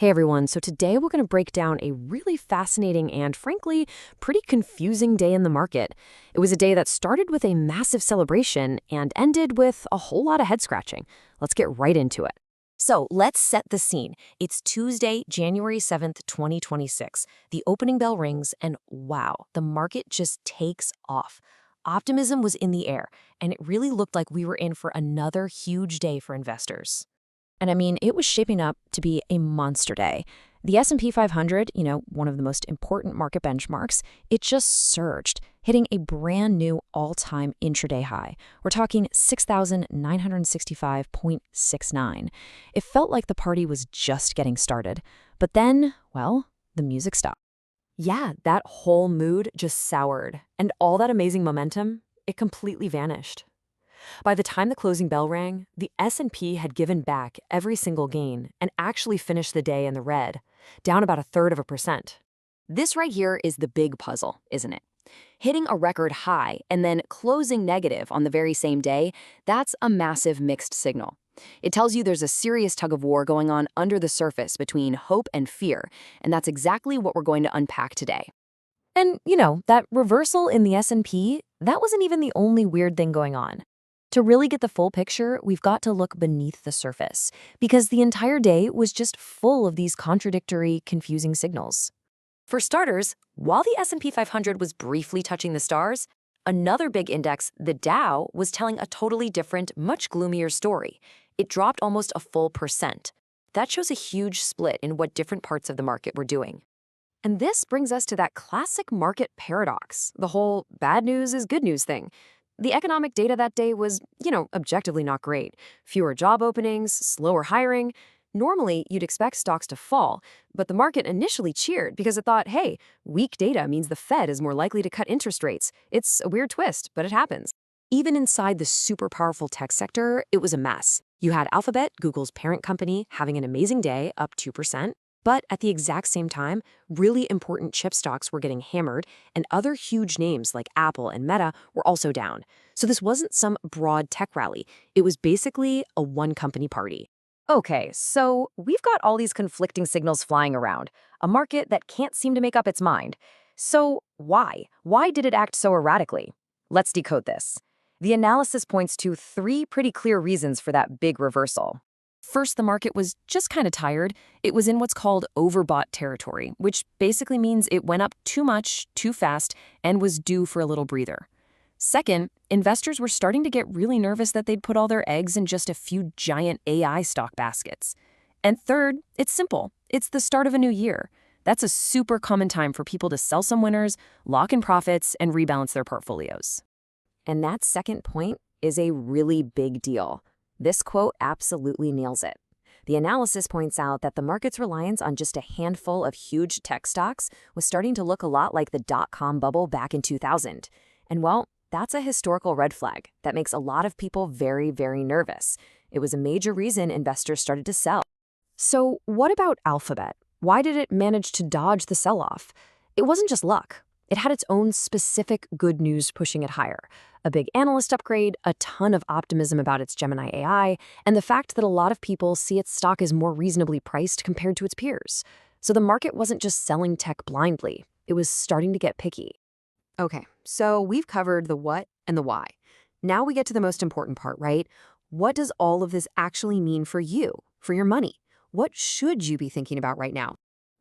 Hey everyone, so today we're going to break down a really fascinating and frankly, pretty confusing day in the market. It was a day that started with a massive celebration and ended with a whole lot of head scratching. Let's get right into it. So let's set the scene. It's Tuesday, January 7th, 2026. The opening bell rings and wow, the market just takes off. Optimism was in the air, and it really looked like we were in for another huge day for investors. And I mean, it was shaping up to be a monster day. The S&P 500, one of the most important market benchmarks, it just surged, hitting a brand new all-time intraday high. We're talking 6,965.69. It felt like the party was just getting started. But then, well, the music stopped. Yeah, that whole mood just soured, and all that amazing momentum, it completely vanished. By the time the closing bell rang, the S&P had given back every single gain and actually finished the day in the red, down about 1/3%. This right here is the big puzzle, isn't it? Hitting a record high and then closing negative on the very same day, that's a massive mixed signal. It tells you there's a serious tug of war going on under the surface between hope and fear, and that's exactly what we're going to unpack today. And, that reversal in the S&P, that wasn't even the only weird thing going on. To really get the full picture, we've got to look beneath the surface, because the entire day was just full of these contradictory, confusing signals. For starters, while the S&P 500 was briefly touching the stars, another big index, the Dow, was telling a totally different, much gloomier story. It dropped almost a full percent. That shows a huge split in what different parts of the market were doing. And this brings us to that classic market paradox, the whole bad news is good news thing. The economic data that day was, objectively not great. Fewer job openings, slower hiring. Normally, you'd expect stocks to fall, but the market initially cheered because it thought, hey, weak data means the Fed is more likely to cut interest rates. It's a weird twist, but it happens. Even inside the super powerful tech sector, it was a mess. You had Alphabet, Google's parent company, having an amazing day, up 2%. But at the exact same time, really important chip stocks were getting hammered, and other huge names like Apple and Meta were also down. So this wasn't some broad tech rally. It was basically a one-company party. Okay, so we've got all these conflicting signals flying around, a market that can't seem to make up its mind. So why? Why did it act so erratically? Let's decode this. The analysis points to three pretty clear reasons for that big reversal. First, the market was just kind of tired. It was in what's called overbought territory, which basically means it went up too much, too fast, and was due for a little breather. Second, investors were starting to get really nervous that they'd put all their eggs in just a few giant AI stock baskets. And third, it's simple. It's the start of a new year. That's a super common time for people to sell some winners, lock in profits, and rebalance their portfolios. And that second point is a really big deal. This quote absolutely nails it. The analysis points out that the market's reliance on just a handful of huge tech stocks was starting to look a lot like the dot-com bubble back in 2000. And well, that's a historical red flag that makes a lot of people very, very nervous. It was a major reason investors started to sell. So what about Alphabet? Why did it manage to dodge the sell-off? It wasn't just luck. It had its own specific good news pushing it higher. A big analyst upgrade, a ton of optimism about its Gemini AI, and the fact that a lot of people see its stock as more reasonably priced compared to its peers. So the market wasn't just selling tech blindly. It was starting to get picky. Okay, so we've covered the what and the why. Now we get to the most important part, right? What does all of this actually mean for you, for your money? What should you be thinking about right now?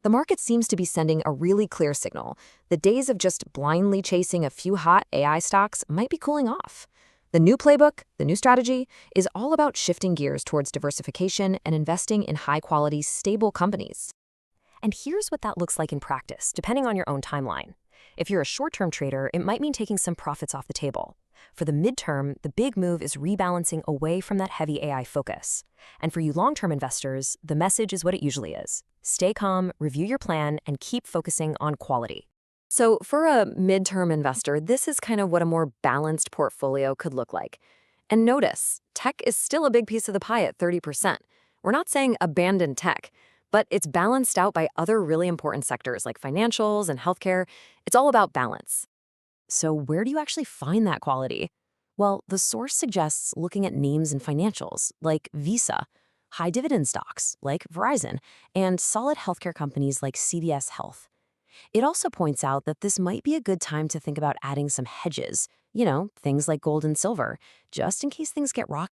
The market seems to be sending a really clear signal. The days of just blindly chasing a few hot AI stocks might be cooling off. The new playbook, the new strategy, is all about shifting gears towards diversification and investing in high-quality, stable companies. And here's what that looks like in practice, depending on your own timeline. If you're a short-term trader, it might mean taking some profits off the table. For the midterm, the big move is rebalancing away from that heavy AI focus. And for you long-term investors, the message is what it usually is. Stay calm, review your plan, and keep focusing on quality. So for a midterm investor, this is kind of what a more balanced portfolio could look like. And notice, tech is still a big piece of the pie at 30%. We're not saying abandon tech, but it's balanced out by other really important sectors like financials and healthcare. It's all about balance. So where do you actually find that quality? Well, the source suggests looking at names in financials, like Visa. high dividend stocks like Verizon, and solid healthcare companies like CVS Health. It also points out that this might be a good time to think about adding some hedges, things like gold and silver, just in case things get rocky.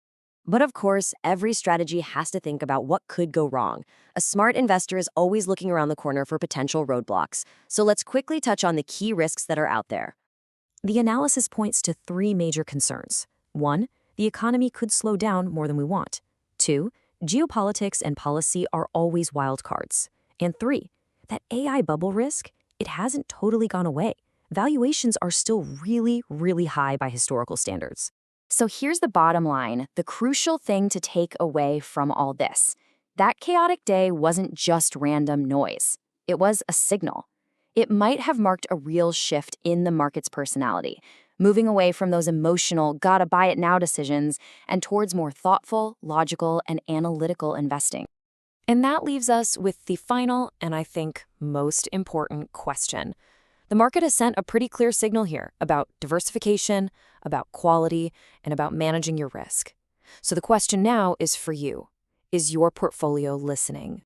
But of course, every strategy has to think about what could go wrong. A smart investor is always looking around the corner for potential roadblocks. So let's quickly touch on the key risks that are out there. The analysis points to three major concerns. 1. The economy could slow down more than we want. 2. Geopolitics and policy are always wild cards. And 3. That AI bubble risk, it hasn't totally gone away. Valuations are still really, really high by historical standards. So here's the bottom line, the crucial thing to take away from all this. That chaotic day wasn't just random noise. It was a signal. It might have marked a real shift in the market's personality, moving away from those emotional, gotta buy it now decisions and towards more thoughtful, logical, and analytical investing. And that leaves us with the final and I think most important question. The market has sent a pretty clear signal here about diversification, about quality, and about managing your risk. So the question now is for you. Is your portfolio listening?